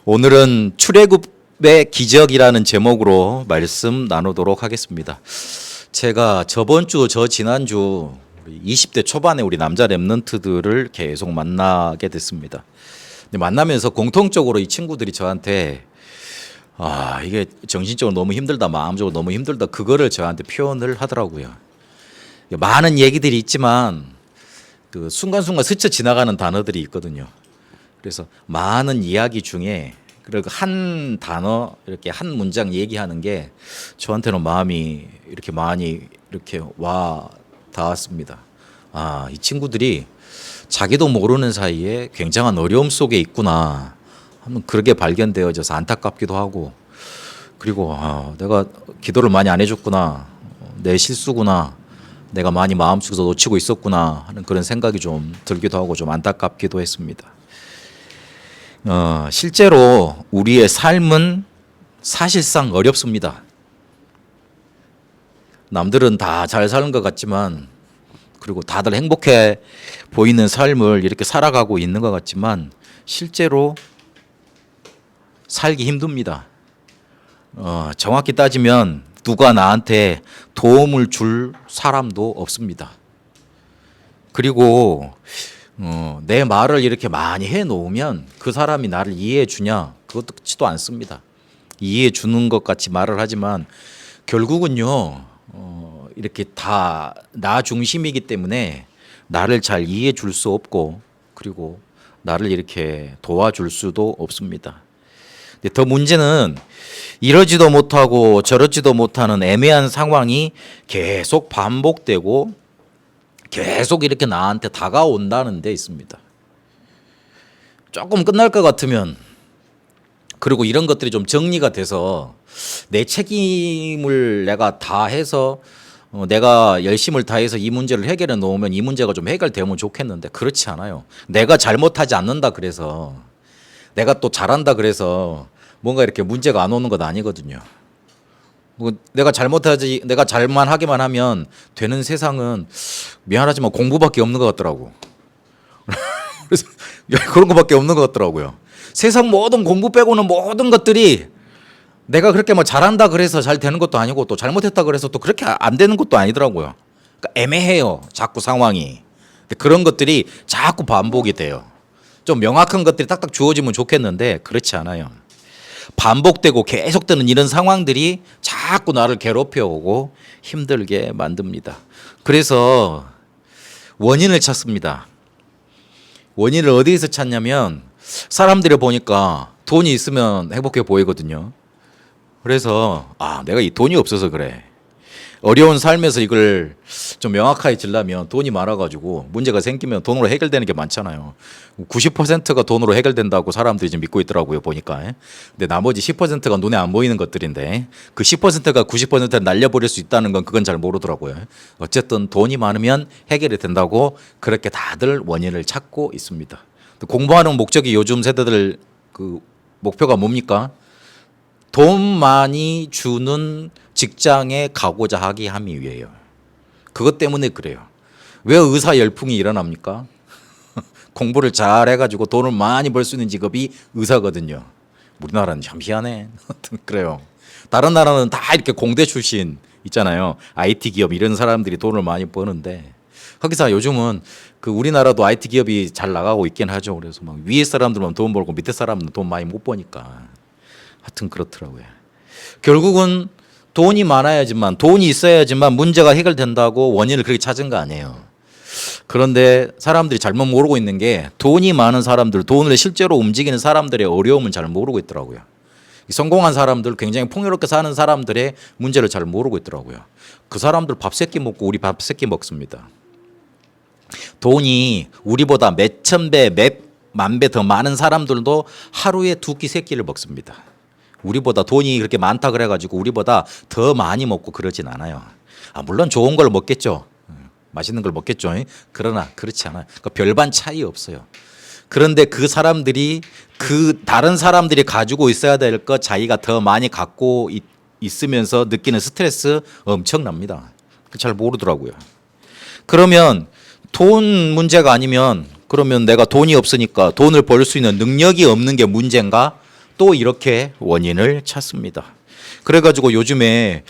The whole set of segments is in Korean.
오늘은 출애굽의 기적이라는 제목으로 말씀 나누도록 하겠습니다. 제가 저번 주, 지난주 20대 초반에 우리 남자 랩런트들을 계속 만나게 됐습니다. 근데 만나면서 공통적으로 이 친구들이 저한테 이게 정신적으로 너무 힘들다, 마음적으로 너무 힘들다, 그거를 저한테 표현을 하더라고요. 많은 얘기들이 있지만 그 순간순간 스쳐 지나가는 단어들이 있거든요. 그래서 많은 이야기 중에 그리고 한 단어 이렇게 한 문장 얘기하는 게 저한테는 마음이 이렇게 많이 이렇게 와 닿았습니다. 이 친구들이 자기도 모르는 사이에 굉장한 어려움 속에 있구나 하면 그렇게 발견되어져서 안타깝기도 하고, 그리고 내가 기도를 많이 안 해줬구나, 내 실수구나, 내가 많이 마음속에서 놓치고 있었구나 하는 그런 생각이 좀 들기도 하고 좀 안타깝기도 했습니다. 실제로 우리의 삶은 사실상 어렵습니다. 남들은 다 잘 사는 것 같지만, 그리고 다들 행복해 보이는 삶을 이렇게 살아가고 있는 것 같지만 실제로 살기 힘듭니다. 정확히 따지면 누가 나한테 도움을 줄 사람도 없습니다. 그리고 내 말을 이렇게 많이 해놓으면 그 사람이 나를 이해해 주냐, 그것도 그렇지도 않습니다. 이해해 주는 것 같이 말을 하지만 결국은요, 이렇게 다 나 중심이기 때문에 나를 잘 이해해 줄 수 없고, 그리고 나를 이렇게 도와줄 수도 없습니다. 근데 더 문제는 이러지도 못하고 저러지도 못하는 애매한 상황이 계속 반복되고 계속 이렇게 나한테 다가온다는 데 있습니다. 조금 끝날 것 같으면, 그리고 이런 것들이 좀 정리가 돼서 내 책임을 내가 다 해서 내가 열심을 다해서 이 문제를 해결해 놓으면 이 문제가 좀 해결되면 좋겠는데 그렇지 않아요. 내가 잘못하지 않는다 그래서, 내가 또 잘한다 그래서 뭔가 이렇게 문제가 안 오는 것 아니거든요. 내가 잘못하지, 내가 잘만 하기만 하면 되는 세상은 미안하지만 공부밖에 없는 것 같더라고. 그래서 그런 것밖에 없는 것 같더라고요. 세상 모든 공부 빼고는 모든 것들이 내가 그렇게 뭐 잘한다 그래서 잘 되는 것도 아니고, 또 잘못했다 그래서 또 그렇게 안 되는 것도 아니더라고요. 그러니까 애매해요, 자꾸 상황이. 근데 그런 것들이 자꾸 반복이 돼요. 좀 명확한 것들이 딱딱 주어지면 좋겠는데 그렇지 않아요. 반복되고 계속되는 이런 상황들이 자꾸 나를 괴롭혀오고 힘들게 만듭니다. 그래서 원인을 찾습니다. 원인을 어디에서 찾냐면, 사람들이 보니까 돈이 있으면 행복해 보이거든요. 그래서 내가 이 돈이 없어서 그래. 어려운 삶에서 이걸 좀 명확하게 지려면 돈이 많아가지고 문제가 생기면 돈으로 해결되는 게 많잖아요. 90%가 돈으로 해결된다고 사람들이 지금 믿고 있더라고요, 보니까. 근데 나머지 10%가 눈에 안 보이는 것들인데 그 10%가 90%를 날려버릴 수 있다는 건 그건 잘 모르더라고요. 어쨌든 돈이 많으면 해결이 된다고 그렇게 다들 원인을 찾고 있습니다. 공부하는 목적이 요즘 세대들 그 목표가 뭡니까? 돈 많이 주는 직장에 가고자 하게 하기 위해요. 그것 때문에 그래요. 왜 의사 열풍이 일어납니까? 공부를 잘 해가지고 돈을 많이 벌 수 있는 직업이 의사거든요. 우리나라는 참 희한해. 그래요. 다른 나라는 다 이렇게 공대 출신 있잖아요. IT 기업 이런 사람들이 돈을 많이 버는데, 거기서 요즘은 그 우리나라도 IT 기업이 잘 나가고 있긴 하죠. 그래서 막 위에 사람들만 돈 벌고 밑에 사람들은 돈 많이 못 버니까. 하여튼 그렇더라고요. 결국은 돈이 많아야지만, 돈이 있어야지만 문제가 해결된다고 원인을 그렇게 찾은 거 아니에요. 그런데 사람들이 잘못 모르고 있는 게, 돈이 많은 사람들, 돈을 실제로 움직이는 사람들의 어려움을 잘 모르고 있더라고요. 성공한 사람들, 굉장히 풍요롭게 사는 사람들의 문제를 잘 모르고 있더라고요. 그 사람들 밥 세끼 먹고 우리 밥 세끼 먹습니다. 돈이 우리보다 몇천 배, 몇만 배 더 많은 사람들도 하루에 두 끼, 세 끼를 먹습니다. 우리보다 돈이 그렇게 많다 그래가지고 우리보다 더 많이 먹고 그러진 않아요. 물론 좋은 걸 먹겠죠. 맛있는 걸 먹겠죠. 그러나 그렇지 않아요. 그러니까 별반 차이 없어요. 그런데 그 사람들이, 그 다른 사람들이 가지고 있어야 될 것 자기가 더 많이 갖고 있으면서 느끼는 스트레스 엄청납니다. 잘 모르더라고요. 그러면 돈 문제가 아니면, 그러면 내가 돈이 없으니까 돈을 벌 수 있는 능력이 없는 게 문제인가? 또 이렇게 원인을 찾습니다. 그래가지고 요즘에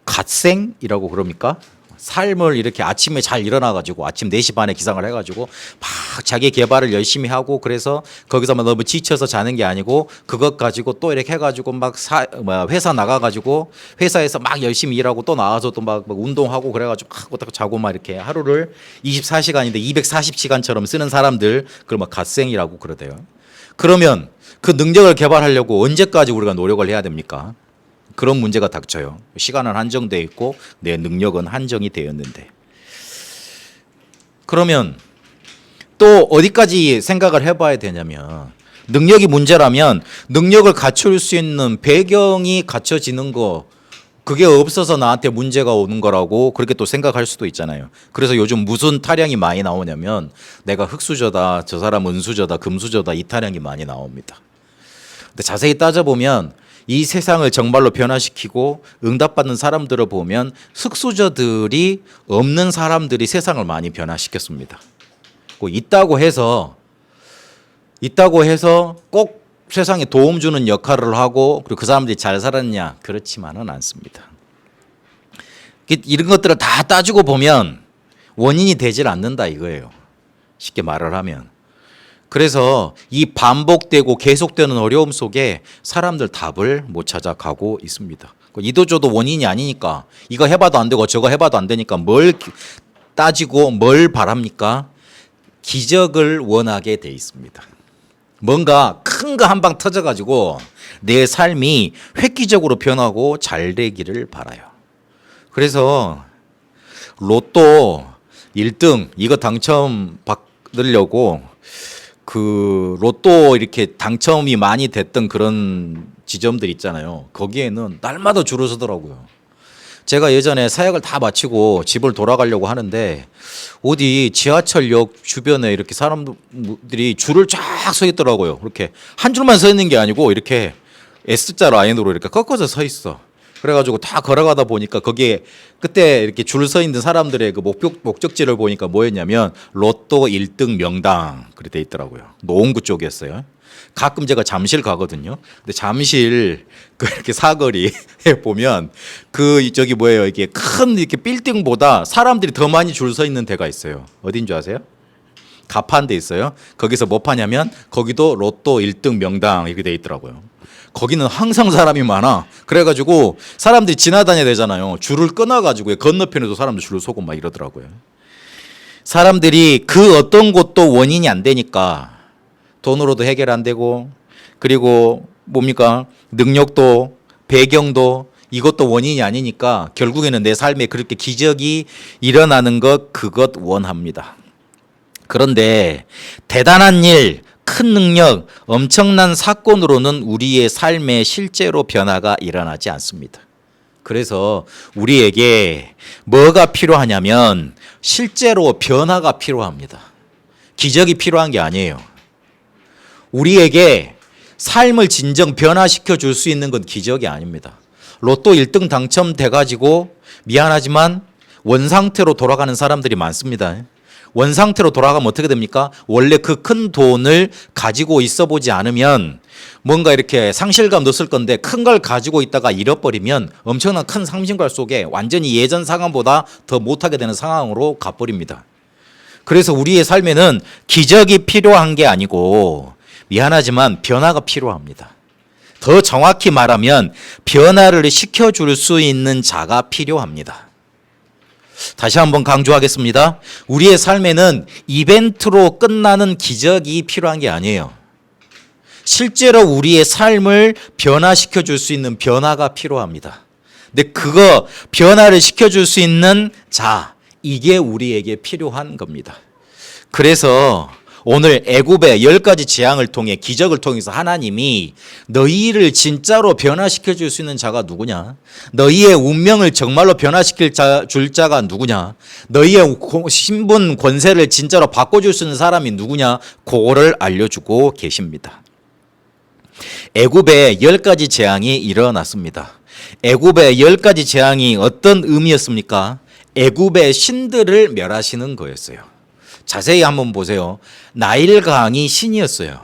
갓생이라고 그럽니까? 삶을 이렇게 아침에 잘 일어나가지고 아침 4시 반에 기상을 해가지고 막 자기 개발을 열심히 하고 그래서 거기서만 너무 지쳐서 자는 게 아니고 그것 가지고 또 이렇게 해가지고 막 회사 나가가지고 회사에서 막 열심히 일하고 또 나와서 또 막 운동하고 그래가지고 막 자고 막 이렇게 하루를 24시간인데 240시간처럼 쓰는 사람들 그걸 막 갓생이라고 그러대요. 그러면 그 능력을 개발하려고 언제까지 우리가 노력을 해야 됩니까? 그런 문제가 닥쳐요. 시간은 한정되어 있고 내 능력은 한정이 되었는데. 그러면 또 어디까지 생각을 해봐야 되냐면 능력이 문제라면 능력을 갖출 수 있는 배경이 갖춰지는 거 그게 없어서 나한테 문제가 오는 거라고 그렇게 또 생각할 수도 있잖아요. 그래서 요즘 무슨 타령이 많이 나오냐면 내가 흙수저다, 저 사람 은수저다, 금수저다 이 타령이 많이 나옵니다. 근데 자세히 따져보면 이 세상을 정말로 변화시키고 응답받는 사람들을 보면 흙수저들이 없는 사람들이 세상을 많이 변화시켰습니다. 있다고 해서 꼭 세상에 도움 주는 역할을 하고 그리고 그 사람들이 잘 살았냐 그렇지만은 않습니다. 이런 것들을 다 따지고 보면 원인이 되질 않는다 이거예요. 쉽게 말을 하면. 그래서 이 반복되고 계속되는 어려움 속에 사람들 답을 못 찾아가고 있습니다. 이도저도 원인이 아니니까 이거 해봐도 안 되고 저거 해봐도 안 되니까 뭘 따지고 뭘 바랍니까? 기적을 원하게 돼 있습니다. 뭔가 큰 거 한 방 터져가지고 내 삶이 획기적으로 변하고 잘 되기를 바라요. 그래서 로또 1등 이거 당첨 받으려고 그 로또 이렇게 당첨이 많이 됐던 그런 지점들 있잖아요. 거기에는 날마다 줄을 서더라고요. 제가 예전에 사역을 다 마치고 집을 돌아가려고 하는데 어디 지하철역 주변에 이렇게 사람들이 줄을 쫙 서 있더라고요. 이렇게 한 줄만 서 있는 게 아니고 이렇게 S자 라인으로 이렇게 꺾어서 서 있어. 그래가지고 다 걸어가다 보니까 거기에 그때 이렇게 줄 서 있는 사람들의 그 목적지를 보니까 뭐였냐면 로또 1등 명당 그렇게 돼 있더라고요. 노원구 쪽이었어요. 가끔 제가 잠실 가거든요. 근데 잠실 그 이렇게 사거리에 보면 그 저기 뭐예요? 이게 큰 이렇게 빌딩보다 사람들이 더 많이 줄 서 있는 데가 있어요. 어딘 줄 아세요? 가파한 데 있어요. 거기서 뭐 파냐면 거기도 로또 1등 명당 이렇게 돼 있더라고요. 거기는 항상 사람이 많아. 그래가지고 사람들이 지나다녀야 되잖아요. 줄을 끊어가지고 건너편에도 사람들 줄을 서고 막 이러더라고요. 사람들이 그 어떤 것도 원인이 안 되니까 돈으로도 해결 안 되고 그리고 뭡니까? 능력도 배경도 이것도 원인이 아니니까 결국에는 내 삶에 그렇게 기적이 일어나는 그것 원합니다. 그런데 대단한 일, 큰 능력, 엄청난 사건으로는 우리의 삶에 실제로 변화가 일어나지 않습니다. 그래서 우리에게 뭐가 필요하냐면 실제로 변화가 필요합니다. 기적이 필요한 게 아니에요. 우리에게 삶을 진정 변화시켜 줄 수 있는 건 기적이 아닙니다. 로또 1등 당첨돼 가지고 미안하지만 원상태로 돌아가는 사람들이 많습니다. 원상태로 돌아가면 어떻게 됩니까? 원래 그 큰 돈을 가지고 있어 보지 않으면 뭔가 이렇게 상실감 넣었을 건데 큰 걸 가지고 있다가 잃어버리면 엄청난 큰 상실감 속에 완전히 예전 상황보다 더 못하게 되는 상황으로 가버립니다. 그래서 우리의 삶에는 기적이 필요한 게 아니고 미안하지만 변화가 필요합니다. 더 정확히 말하면 변화를 시켜줄 수 있는 자가 필요합니다. 다시 한번 강조하겠습니다. 우리의 삶에는 이벤트로 끝나는 기적이 필요한 게 아니에요. 실제로 우리의 삶을 변화시켜 줄 수 있는 변화가 필요합니다. 근데 그거 변화를 시켜줄 수 있는 자, 이게 우리에게 필요한 겁니다. 그래서 오늘 애굽의 10가지 재앙을 통해 기적을 통해서 하나님이 너희를 진짜로 변화시켜 줄 수 있는 자가 누구냐? 너희의 운명을 정말로 변화시킬 줄 자가 누구냐? 너희의 신분 권세를 진짜로 바꿔줄 수 있는 사람이 누구냐? 그거를 알려주고 계십니다. 애굽의 10가지 재앙이 일어났습니다. 애굽의 10가지 재앙이 어떤 의미였습니까? 애굽의 신들을 멸하시는 거였어요. 자세히 한번 보세요. 나일강이 신이었어요.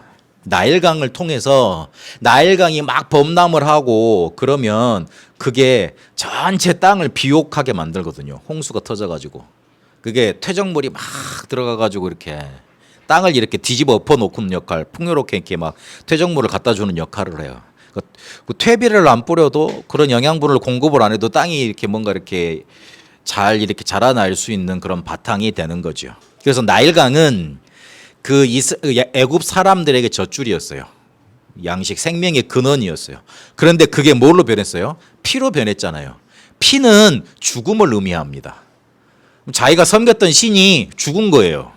나일강을 통해서 나일강이 막 범람을 하고 그러면 그게 전체 땅을 비옥하게 만들거든요. 홍수가 터져가지고 그게 퇴적물이 막 들어가가지고 이렇게 땅을 이렇게 뒤집어 엎어놓는 역할, 풍요롭게 이렇게 막 퇴적물을 갖다 주는 역할을 해요. 그 퇴비를 안 뿌려도 그런 영양분을 공급을 안 해도 땅이 이렇게 뭔가 이렇게 잘 이렇게 자라날 수 있는 그런 바탕이 되는 거죠. 그래서 나일강은 그 애굽 사람들에게 젖줄이었어요. 양식 생명의 근원이었어요. 그런데 그게 뭘로 변했어요? 피로 변했잖아요. 피는 죽음을 의미합니다. 자기가 섬겼던 신이 죽은 거예요.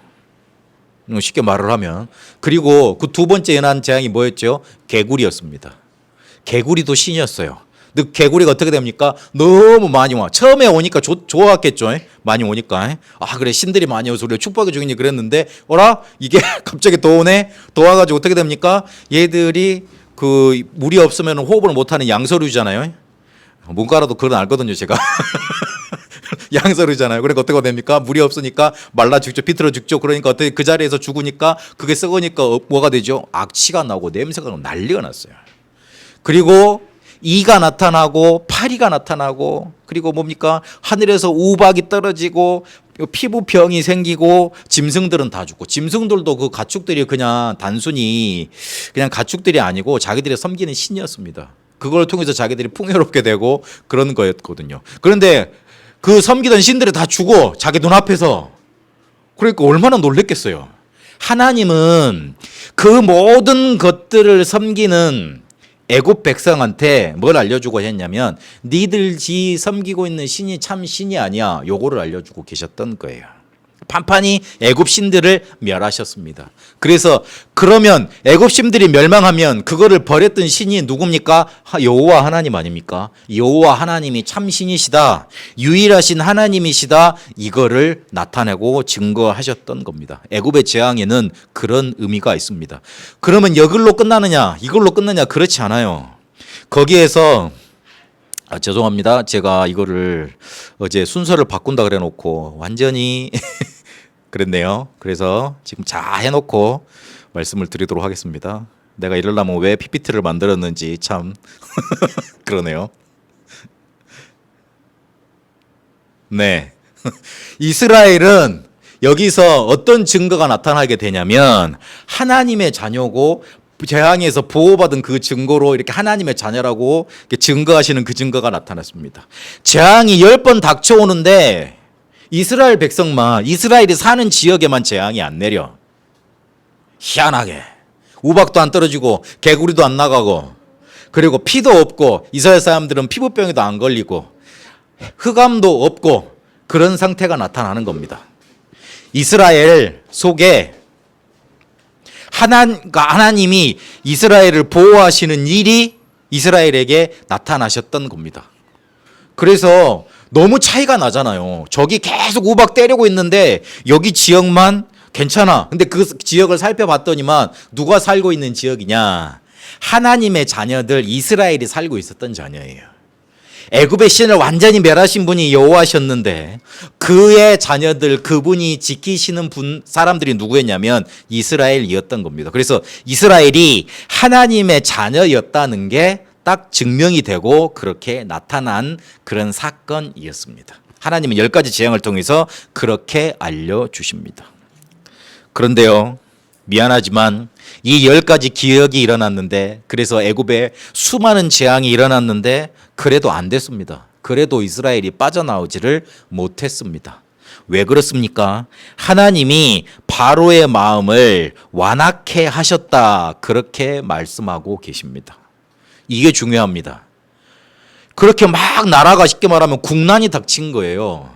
쉽게 말을 하면. 그리고 그 두 번째 연한 재앙이 뭐였죠? 개구리였습니다. 개구리도 신이었어요. 근데 개구리가 어떻게 됩니까? 너무 많이 와. 처음에 오니까 좋았겠죠. 많이 오니까. 아 그래 신들이 많이 와서 우리가 축복해 주겠니 그랬는데 어라? 이게 갑자기 더 오네? 더 와가지고 어떻게 됩니까? 얘들이 그 물이 없으면 호흡을 못하는 양서류잖아요. 문과라도 그건 알거든요 제가. 양서류잖아요. 그러니까 어떻게 됩니까? 물이 없으니까 말라 죽죠. 비틀어 죽죠. 그러니까 어떻게 그 자리에서 죽으니까 그게 썩으니까 뭐가 되죠? 악취가 나고 냄새가 나고 난리가 났어요. 그리고 이가 나타나고 파리가 나타나고 그리고 뭡니까? 하늘에서 우박이 떨어지고 피부병이 생기고 짐승들은 다 죽고 짐승들도 그 가축들이 그냥 단순히 그냥 가축들이 아니고 자기들이 섬기는 신이었습니다. 그걸 통해서 자기들이 풍요롭게 되고 그런 거였거든요. 그런데 그 섬기던 신들이 다 죽어 자기 눈앞에서. 그러니까 얼마나 놀랬겠어요. 하나님은 그 모든 것들을 섬기는 애굽 백성한테 뭘 알려주고 했냐면 니들이 섬기고 있는 신이 참 신이 아니야. 요거를 알려주고 계셨던 거예요. 판판이 애굽 신들을 멸하셨습니다. 그래서 그러면 애굽 신들이 멸망하면 그거를 버렸던 신이 누굽니까? 여호와 하나님 아닙니까? 여호와 하나님이 참 신이시다. 유일하신 하나님이시다. 이거를 나타내고 증거하셨던 겁니다. 애굽의 재앙에는 그런 의미가 있습니다. 그러면 이걸로 끝나느냐? 이걸로 끝나냐? 그렇지 않아요. 거기에서 죄송합니다. 제가 이거를 어제 순서를 바꾼다 그래 놓고 완전히 그랬네요. 그래서 지금 자 해놓고 말씀을 드리도록 하겠습니다. 내가 이러려면 왜 PPT를 만들었는지 참 그러네요. 네. 이스라엘은 여기서 어떤 증거가 나타나게 되냐면 하나님의 자녀고 재앙에서 보호받은 그 증거로 이렇게 하나님의 자녀라고 이렇게 증거하시는 그 증거가 나타났습니다. 재앙이 10번 닥쳐오는데 이스라엘 백성만 이스라엘이 사는 지역에만 재앙이 안 내려. 희한하게 우박도 안 떨어지고 개구리도 안 나가고 그리고 피도 없고 이스라엘 사람들은 피부병에도 안 걸리고 흑암도 없고 그런 상태가 나타나는 겁니다. 이스라엘 속에 하나님이 이스라엘을 보호하시는 일이 이스라엘에게 나타나셨던 겁니다. 그래서 너무 차이가 나잖아요. 저기 계속 우박 때리고 있는데 여기 지역만 괜찮아. 근데 그 지역을 살펴봤더니만 누가 살고 있는 지역이냐? 하나님의 자녀들 이스라엘이 살고 있었던 자녀예요. 애굽의 신을 완전히 멸하신 분이 여호와셨는데 그의 자녀들 그분이 지키시는 사람들이 누구였냐면 이스라엘이었던 겁니다. 그래서 이스라엘이 하나님의 자녀였다는 게 딱 증명이 되고 그렇게 나타난 그런 사건이었습니다. 하나님은 10가지 재앙을 통해서 그렇게 알려주십니다. 그런데요, 미안하지만 이 10가지 기억이 일어났는데 그래서 애굽에 수많은 재앙이 일어났는데 그래도 안 됐습니다. 그래도 이스라엘이 빠져나오지를 못했습니다. 왜 그렇습니까? 하나님이 바로의 마음을 완악해 하셨다 그렇게 말씀하고 계십니다. 이게 중요합니다. 그렇게 막 나라가 쉽게 말하면 국난이 닥친 거예요.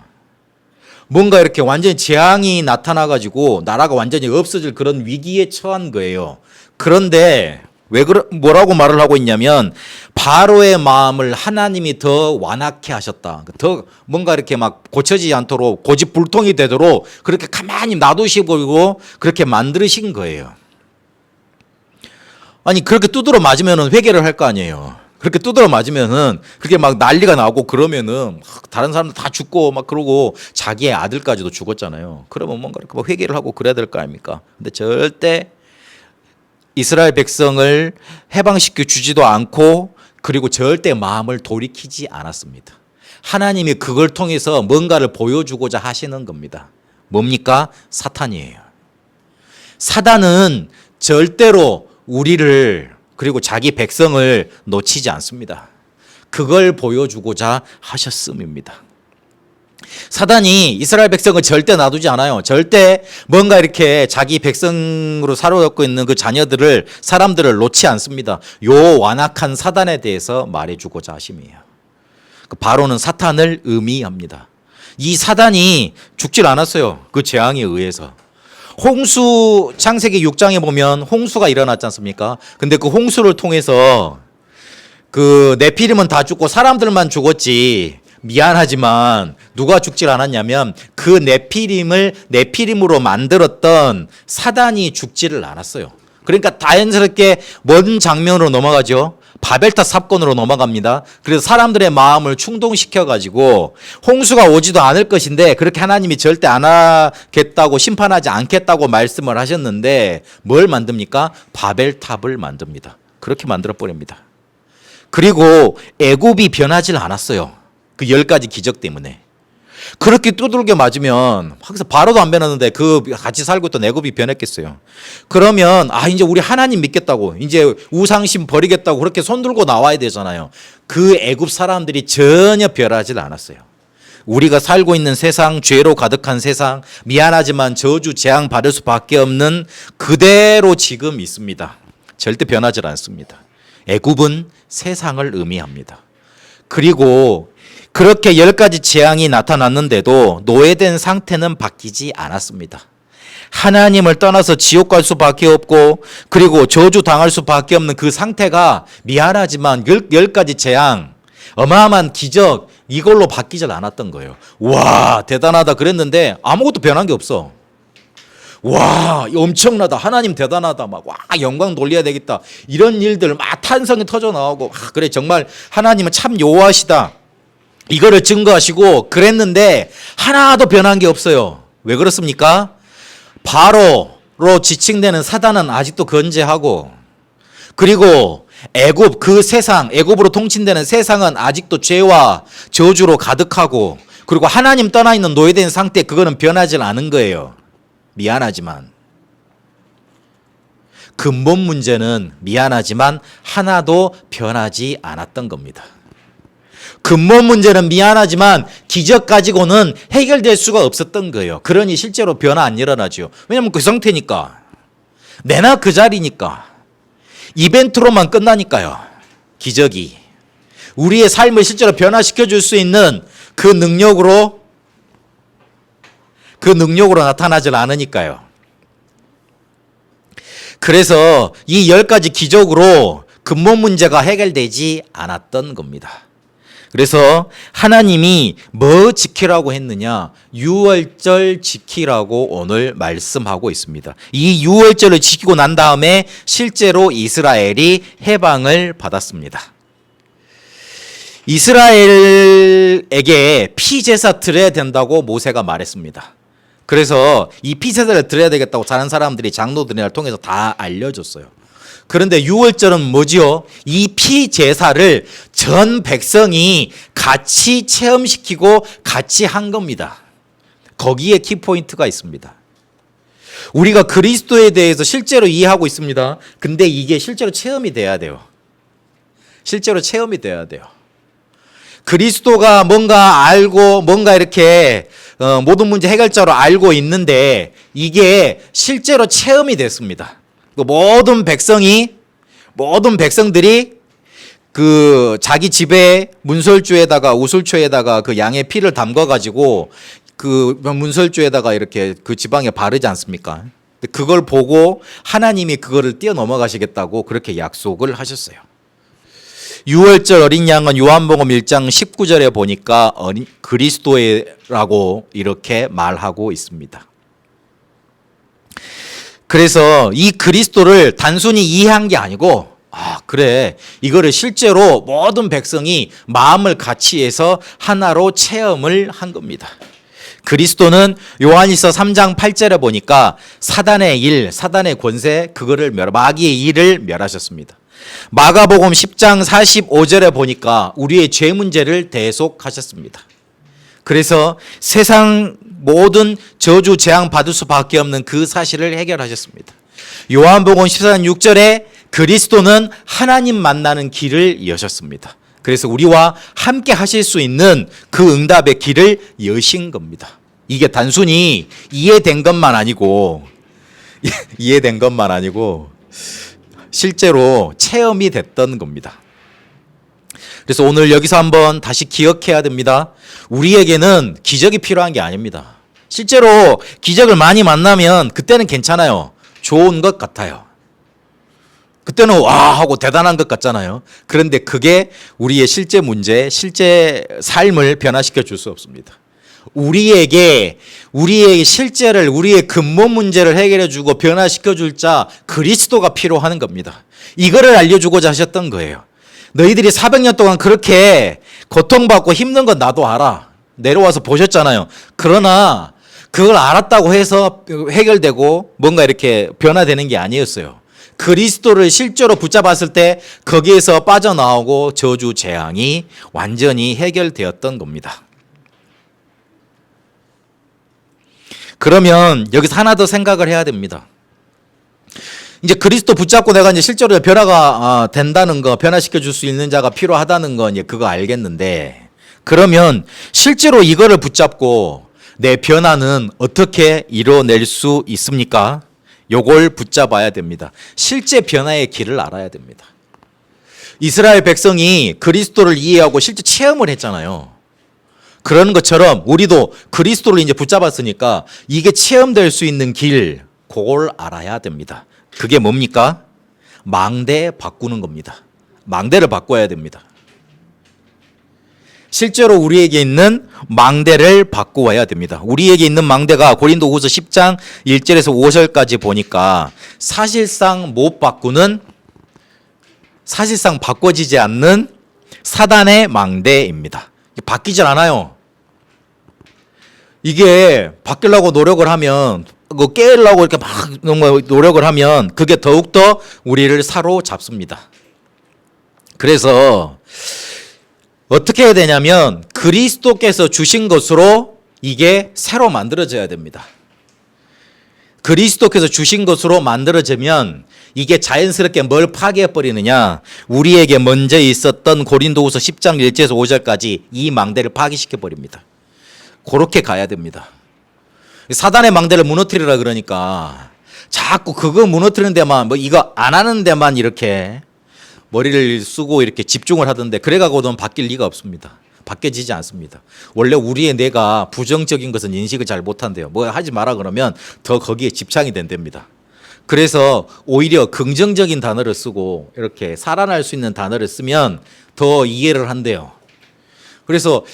뭔가 이렇게 완전히 재앙이 나타나가지고 나라가 완전히 없어질 그런 위기에 처한 거예요. 그런데 뭐라고 말을 하고 있냐면 바로의 마음을 하나님이 더 완악해 하셨다. 더 뭔가 이렇게 막 고쳐지지 않도록 고집불통이 되도록 그렇게 가만히 놔두시고 그렇게 만드신 거예요. 아니 그렇게 두드러 맞으면은 회개를 할 거 아니에요. 그렇게 두드러 맞으면은 그렇게 막 난리가 나고 그러면은 다른 사람들 다 죽고 막 그러고 자기의 아들까지도 죽었잖아요. 그러면 뭔가 이렇게 막 회개를 하고 그래야 될 거 아닙니까? 근데 절대 이스라엘 백성을 해방시켜 주지도 않고 그리고 절대 마음을 돌이키지 않았습니다. 하나님이 그걸 통해서 뭔가를 보여주고자 하시는 겁니다. 뭡니까? 사탄이에요. 사단은 절대로 우리를 그리고 자기 백성을 놓치지 않습니다. 그걸 보여주고자 하셨음입니다. 사단이 이스라엘 백성을 절대 놔두지 않아요. 절대 뭔가 이렇게 자기 백성으로 사로잡고 있는 그 자녀들을 사람들을 놓지 않습니다. 요 완악한 사단에 대해서 말해주고자 하심이에요. 바로는 사탄을 의미합니다. 이 사단이 죽질 않았어요. 그 재앙에 의해서. 홍수 창세기 6장에 보면 홍수가 일어났지 않습니까? 근데 그 홍수를 통해서 그 네피림은 다 죽고 사람들만 죽었지. 미안하지만 누가 죽질 않았냐면 그 네피림으로 만들었던 사단이 죽지를 않았어요. 그러니까 자연스럽게 먼 장면으로 넘어가죠. 바벨탑 사건으로 넘어갑니다. 그래서 사람들의 마음을 충동시켜가지고 홍수가 오지도 않을 것인데 그렇게 하나님이 절대 안 하겠다고 심판하지 않겠다고 말씀을 하셨는데 뭘 만듭니까? 바벨탑을 만듭니다. 그렇게 만들어버립니다. 그리고 애굽이 변하질 않았어요. 그 10가지 기적 때문에. 그렇게 두들겨 맞으면 항상 바로도 안 변했는데 그 같이 살고 있던 애굽이 변했겠어요. 그러면 이제 우리 하나님 믿겠다고 이제 우상심 버리겠다고 그렇게 손 들고 나와야 되잖아요. 그 애굽 사람들이 전혀 변하지 않았어요. 우리가 살고 있는 세상, 죄로 가득한 세상, 미안하지만 저주 재앙 받을 수밖에 없는 그대로 지금 있습니다. 절대 변하지 않습니다. 애굽은 세상을 의미합니다. 그리고 그렇게 10가지 재앙이 나타났는데도 노예된 상태는 바뀌지 않았습니다. 하나님을 떠나서 지옥 갈 수밖에 없고 그리고 저주 당할 수밖에 없는 그 상태가 미안하지만 10가지 재앙, 어마어마한 기적 이걸로 바뀌지 않았던 거예요. 와 대단하다 그랬는데 아무것도 변한 게 없어. 와 엄청나다 하나님 대단하다 막 와 영광 돌려야 되겠다 이런 일들 막 탄성이 터져 나오고 그래 정말 하나님은 참 요하시다 이거를 증거하시고 그랬는데 하나도 변한 게 없어요. 왜 그렇습니까? 바로로 지칭되는 사단은 아직도 건재하고 그리고 애굽 그 세상 애굽으로 통칭되는 세상은 아직도 죄와 저주로 가득하고 그리고 하나님 떠나 있는 노예된 상태 그거는 변하지 않은 거예요. 미안하지만 근본 문제는 미안하지만 하나도 변하지 않았던 겁니다. 근본 문제는 미안하지만 기적 가지고는 해결될 수가 없었던 거예요. 그러니 실제로 변화 안 일어나죠. 왜냐하면 그 상태니까 내나 그 자리니까 이벤트로만 끝나니까요. 기적이 우리의 삶을 실제로 변화시켜 줄 수 있는 그 능력으로 나타나질 않으니까요. 그래서 이 10가지 기적으로 근본 문제가 해결되지 않았던 겁니다. 그래서 하나님이 뭐 지키라고 했느냐? 유월절 지키라고 오늘 말씀하고 있습니다. 이 유월절을 지키고 난 다음에 실제로 이스라엘이 해방을 받았습니다. 이스라엘에게 피제사 드려야 된다고 모세가 말했습니다. 그래서 이 피제사를 드려야 되겠다고 다른 사람들이 장로들을 통해서 다 알려줬어요. 그런데 유월절은 뭐지요? 이 피제사를 전 백성이 같이 체험시키고 같이 한 겁니다. 거기에 키포인트가 있습니다. 우리가 그리스도에 대해서 실제로 이해하고 있습니다. 근데 이게 실제로 체험이 돼야 돼요. 실제로 체험이 돼야 돼요. 그리스도가 뭔가 알고 뭔가 이렇게 모든 문제 해결자로 알고 있는데 이게 실제로 체험이 됐습니다. 모든 백성들이 그 자기 집에 문설주에다가 우슬초에다가 그 양의 피를 담가 가지고 그 문설주에다가 이렇게 그 지방에 바르지 않습니까? 그걸 보고 하나님이 그거를 뛰어넘어가시겠다고 그렇게 약속을 하셨어요. 유월절 어린 양은 요한복음 1장 19절에 보니까 그리스도라고 이렇게 말하고 있습니다. 그래서 이 그리스도를 단순히 이해한 게 아니고 그래 이거를 실제로 모든 백성이 마음을 같이 해서 하나로 체험을 한 겁니다. 그리스도는 요한일서 3장 8절에 보니까 사단의 일, 사단의 권세, 그거를 마귀의 일을 멸하셨습니다. 마가복음 10장 45절에 보니까 우리의 죄 문제를 대속하셨습니다. 그래서 세상 모든 저주 재앙 받을 수밖에 없는 그 사실을 해결하셨습니다. 요한복음 14장 6절에 그리스도는 하나님 만나는 길을 여셨습니다. 그래서 우리와 함께 하실 수 있는 그 응답의 길을 여신 겁니다. 이게 단순히 이해된 것만 아니고 실제로 체험이 됐던 겁니다. 그래서 오늘 여기서 한번 다시 기억해야 됩니다. 우리에게는 기적이 필요한 게 아닙니다. 실제로 기적을 많이 만나면 그때는 괜찮아요. 좋은 것 같아요. 그때는 와 하고 대단한 것 같잖아요. 그런데 그게 우리의 실제 문제, 실제 삶을 변화시켜 줄 수 없습니다. 우리의 실제를, 우리의 근본 문제를 해결해 주고 변화시켜 줄 자 그리스도가 필요한 겁니다. 이거를 알려주고자 하셨던 거예요. 너희들이 400년 동안 그렇게 고통받고 힘든 건 나도 알아. 내려와서 보셨잖아요. 그러나 그걸 알았다고 해서 해결되고 뭔가 이렇게 변화되는 게 아니었어요. 그리스도를 실제로 붙잡았을 때 거기에서 빠져나오고 저주 재앙이 완전히 해결되었던 겁니다. 그러면 여기서 하나 더 생각을 해야 됩니다. 이제 그리스도 붙잡고 내가 이제 실제로 변화가 된다는 거, 변화시켜 줄 수 있는 자가 필요하다는 거 이제 그거 알겠는데, 그러면 실제로 이거를 붙잡고 내 변화는 어떻게 이뤄낼 수 있습니까? 요걸 붙잡아야 됩니다. 실제 변화의 길을 알아야 됩니다. 이스라엘 백성이 그리스도를 이해하고 실제 체험을 했잖아요. 그런 것처럼 우리도 그리스도를 이제 붙잡았으니까 이게 체험될 수 있는 길, 그걸 알아야 됩니다. 그게 뭡니까? 망대 바꾸는 겁니다. 망대를 바꿔야 됩니다. 실제로 우리에게 있는 망대를 바꾸어야 됩니다. 우리에게 있는 망대가 고린도후서 10장 1절에서 5절까지 보니까 사실상 못 바꾸는, 사실상 바꿔지지 않는 사단의 망대입니다. 바뀌질 않아요. 이게 바뀌려고 노력을 하면, 깨려고 이렇게 막 노력을 하면 그게 더욱더 우리를 사로잡습니다. 그래서 어떻게 해야 되냐면 그리스도께서 주신 것으로 이게 새로 만들어져야 됩니다. 그리스도께서 주신 것으로 만들어지면 이게 자연스럽게 뭘 파괴해버리느냐, 우리에게 먼저 있었던 고린도후서 10장 1절에서 5절까지 이 망대를 파괴시켜버립니다. 그렇게 가야 됩니다. 사단의 망대를 무너뜨리라 그러니까 자꾸 그거 무너뜨리는 데만, 이거 안 하는 데만 이렇게 머리를 쓰고 이렇게 집중을 하던데, 그래가고는 바뀔 리가 없습니다. 바뀌어지지 않습니다. 원래 우리의 뇌가 부정적인 것은 인식을 잘 못한대요. 뭐 하지 마라 그러면 더 거기에 집착이 된답니다. 그래서 오히려 긍정적인 단어를 쓰고 이렇게 살아날 수 있는 단어를 쓰면 더 이해를 한대요. 그래서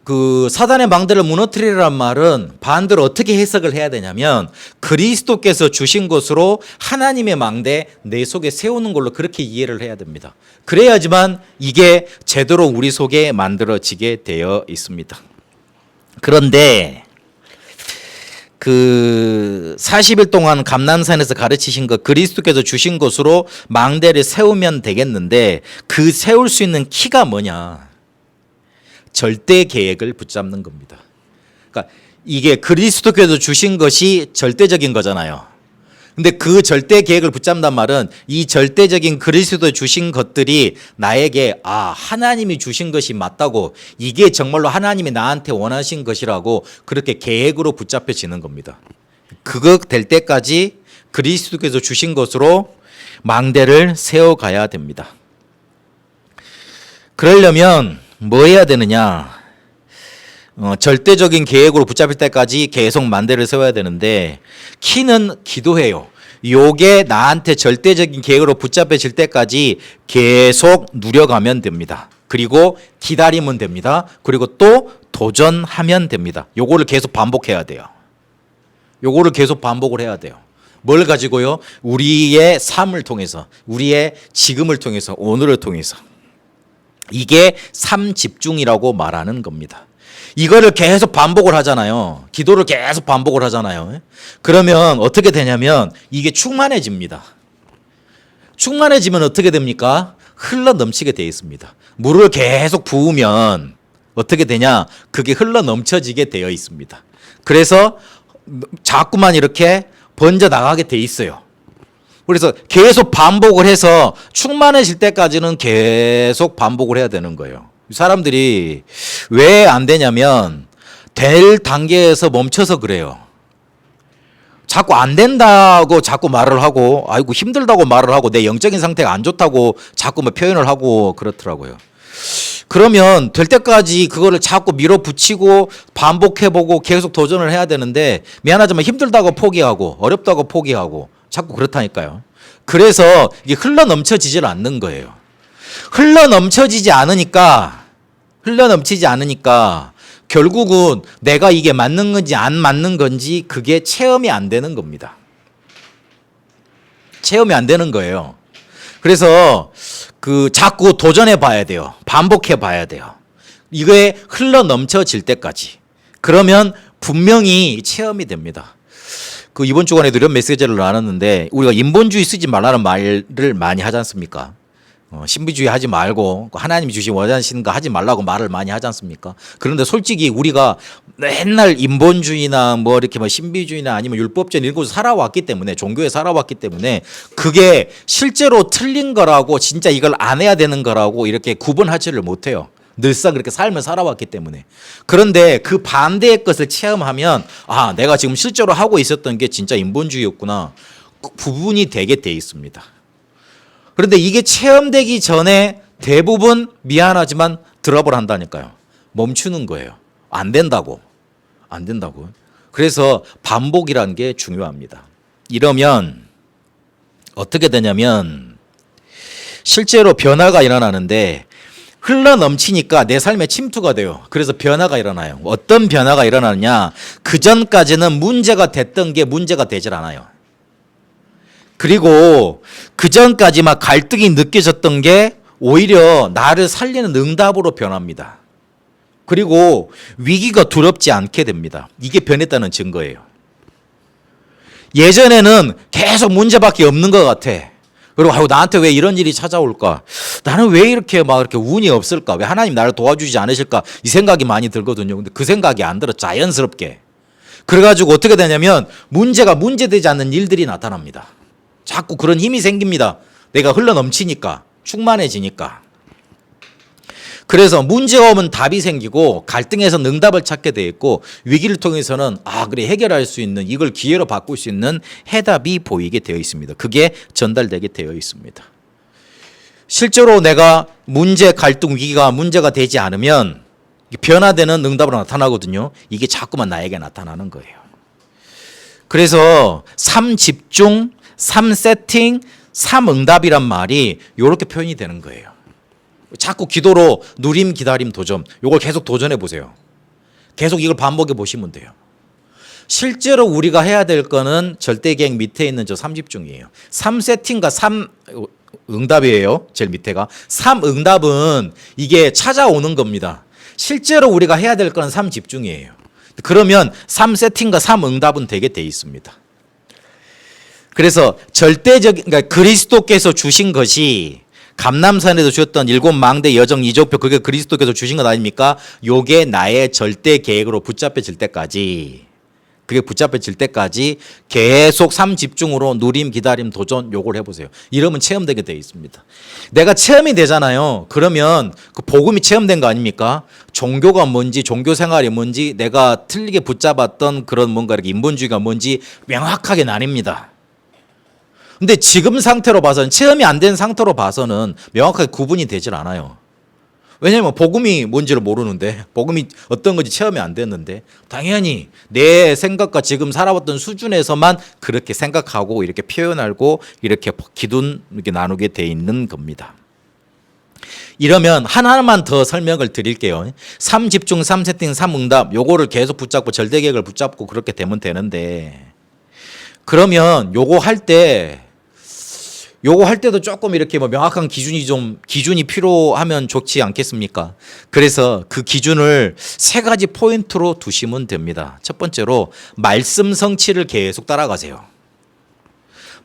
그 사단의 망대를 무너뜨리라는 말은 반대로 어떻게 해석을 해야 되냐면 그리스도께서 주신 것으로 하나님의 망대 내 속에 세우는 걸로 그렇게 이해를 해야 됩니다. 그래야지만 이게 제대로 우리 속에 만들어지게 되어 있습니다. 그런데 그 40일 동안 감람산에서 가르치신 것, 그리스도께서 주신 것으로 망대를 세우면 되겠는데 그 세울 수 있는 키가 뭐냐? 절대 계획을 붙잡는 겁니다. 그러니까 이게 그리스도께서 주신 것이 절대적인 거잖아요. 근데 그 절대 계획을 붙잡는단 말은 이 절대적인 그리스도 주신 것들이 나에게 하나님이 주신 것이 맞다고, 이게 정말로 하나님이 나한테 원하신 것이라고 그렇게 계획으로 붙잡혀지는 겁니다. 그거 될 때까지 그리스도께서 주신 것으로 망대를 세워가야 됩니다. 그러려면 뭐 해야 되느냐? 절대적인 계획으로 붙잡힐 때까지 계속 망대를 세워야 되는데 키는 기도해요. 요게 나한테 절대적인 계획으로 붙잡혀질 때까지 계속 누려가면 됩니다. 그리고 기다리면 됩니다. 그리고 또 도전하면 됩니다. 요거를 계속 반복해야 돼요. 요거를 계속 반복을 해야 돼요. 뭘 가지고요? 우리의 삶을 통해서, 우리의 지금을 통해서, 오늘을 통해서. 이게 삶 집중이라고 말하는 겁니다. 이거를 계속 반복을 하잖아요. 기도를 계속 반복을 하잖아요. 그러면 어떻게 되냐면 이게 충만해집니다. 충만해지면 어떻게 됩니까? 흘러 넘치게 되어 있습니다. 물을 계속 부으면 어떻게 되냐? 그게 흘러 넘쳐지게 되어 있습니다. 그래서 자꾸만 이렇게 번져 나가게 돼 있어요. 그래서 계속 반복을 해서 충만해질 때까지는 계속 반복을 해야 되는 거예요. 사람들이 왜 안 되냐면 될 단계에서 멈춰서 그래요. 자꾸 안 된다고 자꾸 말을 하고, 아이고 힘들다고 말을 하고, 내 영적인 상태가 안 좋다고 자꾸 뭐 표현을 하고 그렇더라고요. 그러면 될 때까지 그거를 자꾸 밀어붙이고 반복해보고 계속 도전을 해야 되는데, 미안하지만 힘들다고 포기하고 어렵다고 포기하고 자꾸 그렇다니까요. 그래서 이게 흘러 넘쳐지질 않는 거예요. 흘러 넘치지 않으니까 결국은 내가 이게 맞는 건지 안 맞는 건지 그게 체험이 안 되는 겁니다. 체험이 안 되는 거예요. 그래서 자꾸 도전해 봐야 돼요. 반복해 봐야 돼요. 이게 흘러 넘쳐질 때까지. 그러면 분명히 체험이 됩니다. 이번 주간에도 이런 메시지를 나눴는데, 우리가 인본주의 쓰지 말라는 말을 많이 하지 않습니까? 신비주의 하지 말고 하나님이 주신 원하시는 거 하지 말라고 말을 많이 하지 않습니까? 그런데 솔직히 우리가 맨날 인본주의나 이렇게 신비주의나 아니면 율법전 읽고 살아왔기 때문에, 종교에 살아왔기 때문에 그게 실제로 틀린 거라고, 진짜 이걸 안 해야 되는 거라고 이렇게 구분하지를 못해요. 늘상 그렇게 삶을 살아왔기 때문에. 그런데 그 반대의 것을 체험하면, 아, 내가 지금 실제로 하고 있었던 게 진짜 인본주의였구나, 구분이 되게 돼 있습니다. 그런데 이게 체험되기 전에 대부분 미안하지만 드랍을 한다니까요. 멈추는 거예요. 안 된다고. 그래서 반복이라는 게 중요합니다. 이러면 어떻게 되냐면 실제로 변화가 일어나는데, 흘러 넘치니까 내 삶에 침투가 돼요. 그래서 변화가 일어나요. 어떤 변화가 일어나느냐? 그 전까지는 문제가 됐던 게 문제가 되질 않아요. 그리고 그 전까지 막 갈등이 느껴졌던 게 오히려 나를 살리는 응답으로 변합니다. 그리고 위기가 두렵지 않게 됩니다. 이게 변했다는 증거예요. 예전에는 계속 문제밖에 없는 것 같아. 그리고 아유, 나한테 왜 이런 일이 찾아올까? 나는 왜 이렇게 운이 없을까? 왜 하나님 나를 도와주지 않으실까? 이 생각이 많이 들거든요. 근데 그 생각이 안 들어, 자연스럽게. 그래가지고 어떻게 되냐면 문제가 문제되지 않는 일들이 나타납니다. 자꾸 그런 힘이 생깁니다. 내가 흘러 넘치니까, 충만해지니까. 그래서 문제가 오면 답이 생기고, 갈등에서 응답을 찾게 돼 있고, 위기를 통해서는 그래, 해결할 수 있는, 이걸 기회로 바꿀 수 있는 해답이 보이게 되어 있습니다. 그게 전달되게 되어 있습니다. 실제로 내가 갈등, 위기가 문제가 되지 않으면 변화되는 응답으로 나타나거든요. 이게 자꾸만 나에게 나타나는 거예요. 그래서 3집중, 3세팅, 3응답이란 말이 이렇게 표현이 되는 거예요. 자꾸 기도로 누림, 기다림, 도전, 이걸 계속 도전해 보세요. 계속 이걸 반복해 보시면 돼요. 실제로 우리가 해야 될 거는 절대계획 밑에 있는 저 3집중이에요. 3세팅과 3응답이에요. 제일 밑에가. 3응답은 이게 찾아오는 겁니다. 실제로 우리가 해야 될 거는 3집중이에요. 그러면 3세팅과 3응답은 되게 돼 있습니다. 그래서 그러니까 그리스도께서 주신 것이, 감람산에서 주셨던 7망대 여정 이적표, 그게 그리스도께서 주신 것 아닙니까? 요게 나의 절대 계획으로 붙잡혀질 때까지, 계속 3집중으로 누림, 기다림, 도전, 요걸 해보세요. 이러면 체험되게 되어 있습니다. 내가 체험이 되잖아요. 그러면 그 복음이 체험된 거 아닙니까? 종교가 뭔지, 종교 생활이 뭔지, 내가 틀리게 붙잡았던 그런 뭔가 이렇게 인본주의가 뭔지 명확하게 나뉩니다. 근데 지금 상태로 봐서는, 체험이 안 된 상태로 봐서는 명확하게 구분이 되질 않아요. 왜냐하면 복음이 뭔지를 모르는데, 복음이 어떤 건지 체험이 안 됐는데, 당연히 내 생각과 지금 살아왔던 수준에서만 그렇게 생각하고 이렇게 표현하고 이렇게 이렇게 나누게 돼 있는 겁니다. 이러면 하나만 더 설명을 드릴게요. 3집중, 3세팅, 3응답, 요거를 계속 붙잡고 절대계획을 붙잡고 그렇게 되면 되는데, 그러면 요거 할 때 요거 할 때도 조금 이렇게 뭐 명확한 기준이 필요하면 좋지 않겠습니까? 그래서 그 기준을 세 가지 포인트로 두시면 됩니다. 첫 번째로 말씀 성취를 계속 따라가세요.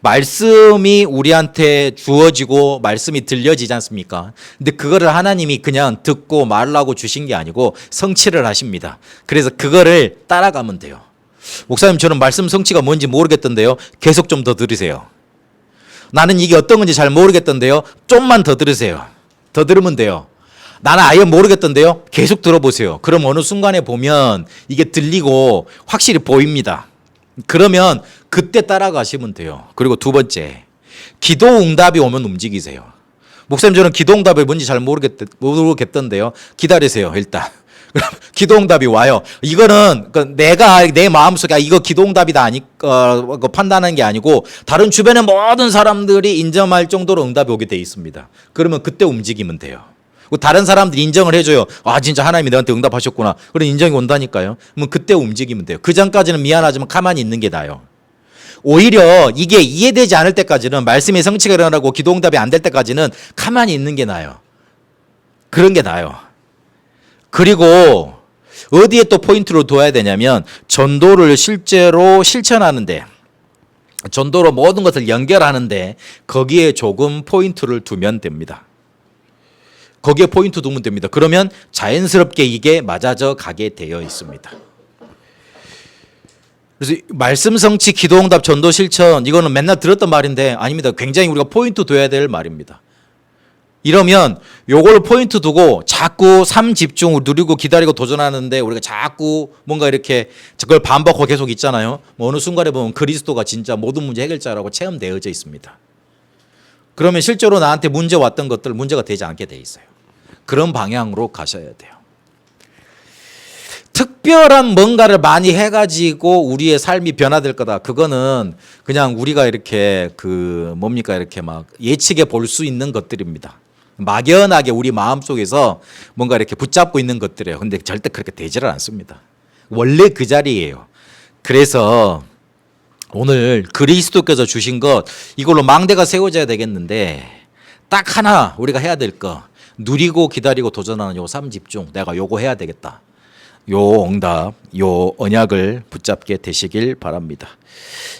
말씀이 우리한테 주어지고 말씀이 들려지지 않습니까? 근데 그거를 하나님이 그냥 듣고 말하고 주신 게 아니고 성취를 하십니다. 그래서 그거를 따라가면 돼요. 목사님, 저는 말씀 성취가 뭔지 모르겠던데요. 계속 좀 더 들으세요. 나는 이게 어떤 건지 잘 모르겠던데요. 좀만 더 들으세요. 더 들으면 돼요. 나는 아예 모르겠던데요. 계속 들어보세요. 그럼 어느 순간에 보면 이게 들리고 확실히 보입니다. 그러면 그때 따라가시면 돼요. 그리고 두 번째, 기도 응답이 오면 움직이세요. 목사님, 저는 기도 응답이 뭔지 잘 모르겠던데요. 기다리세요. 일단 기도 응답이 와요. 이거는 내가 내 마음속에 이거 기도 응답이다 판단하는 게 아니고 다른 주변의 모든 사람들이 인정할 정도로 응답이 오게 돼 있습니다. 그러면 그때 움직이면 돼요. 다른 사람들이 인정을 해줘요. 아, 진짜 하나님이 너한테 응답하셨구나. 그런 인정이 온다니까요. 그럼 그때 움직이면 돼요. 그 전까지는 미안하지만 가만히 있는 게 나아요. 오히려 이게 이해되지 않을 때까지는, 말씀의 성취가 일어나고 기도 응답이 안 될 때까지는 가만히 있는 게 나아요. 그런 게 나아요. 그리고 어디에 또 포인트를 둬야 되냐면, 전도를 실제로 실천하는데, 전도로 모든 것을 연결하는데 거기에 조금 포인트를 두면 됩니다. 거기에 포인트 두면 됩니다. 그러면 자연스럽게 이게 맞아져 가게 되어 있습니다. 그래서 말씀 성취, 기도 응답, 전도 실천, 이거는 맨날 들었던 말인데 아닙니다. 굉장히 우리가 포인트 둬야 될 말입니다. 이러면 요걸 포인트 두고 자꾸 삶 집중을 누리고 기다리고 도전하는데 우리가 자꾸 뭔가 이렇게 그걸 반복하고 계속 있잖아요. 뭐 어느 순간에 보면 그리스도가 진짜 모든 문제 해결자라고 체험되어져 있습니다. 그러면 실제로 나한테 문제 왔던 것들 문제가 되지 않게 돼 있어요. 그런 방향으로 가셔야 돼요. 특별한 뭔가를 많이 해가지고 우리의 삶이 변화될 거다. 그거는 그냥 우리가 이렇게 이렇게 막 예측해 볼 수 있는 것들입니다. 막연하게 우리 마음속에서 뭔가 이렇게 붙잡고 있는 것들이에요. 근데 절대 그렇게 되지를 않습니다. 원래 그 자리예요. 그래서 오늘 그리스도께서 주신 것, 이걸로 망대가 세워져야 되겠는데 딱 하나 우리가 해야 될 거, 누리고 기다리고 도전하는 요 삶 집중, 내가 요거 해야 되겠다. 요 응답, 요 언약을 붙잡게 되시길 바랍니다.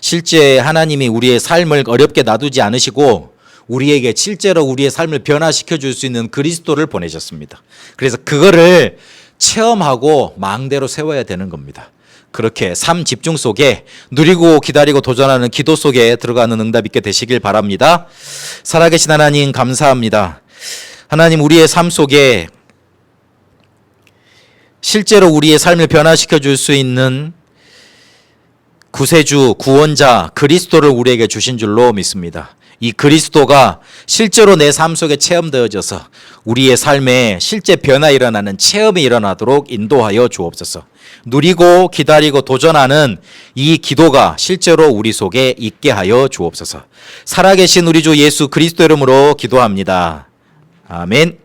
실제 하나님이 우리의 삶을 어렵게 놔두지 않으시고 우리에게 실제로 우리의 삶을 변화시켜 줄 수 있는 그리스도를 보내셨습니다. 그래서 그거를 체험하고 망대로 세워야 되는 겁니다. 그렇게 삶 집중 속에 누리고 기다리고 도전하는 기도 속에 들어가는 응답 있게 되시길 바랍니다. 살아계신 하나님 감사합니다. 하나님, 우리의 삶 속에 실제로 우리의 삶을 변화시켜 줄 수 있는 구세주, 구원자 그리스도를 우리에게 주신 줄로 믿습니다. 이 그리스도가 실제로 내 삶 속에 체험되어져서 우리의 삶에 실제 변화 일어나는 체험이 일어나도록 인도하여 주옵소서. 누리고 기다리고 도전하는 이 기도가 실제로 우리 속에 있게 하여 주옵소서. 살아계신 우리 주 예수 그리스도 이름으로 기도합니다. 아멘.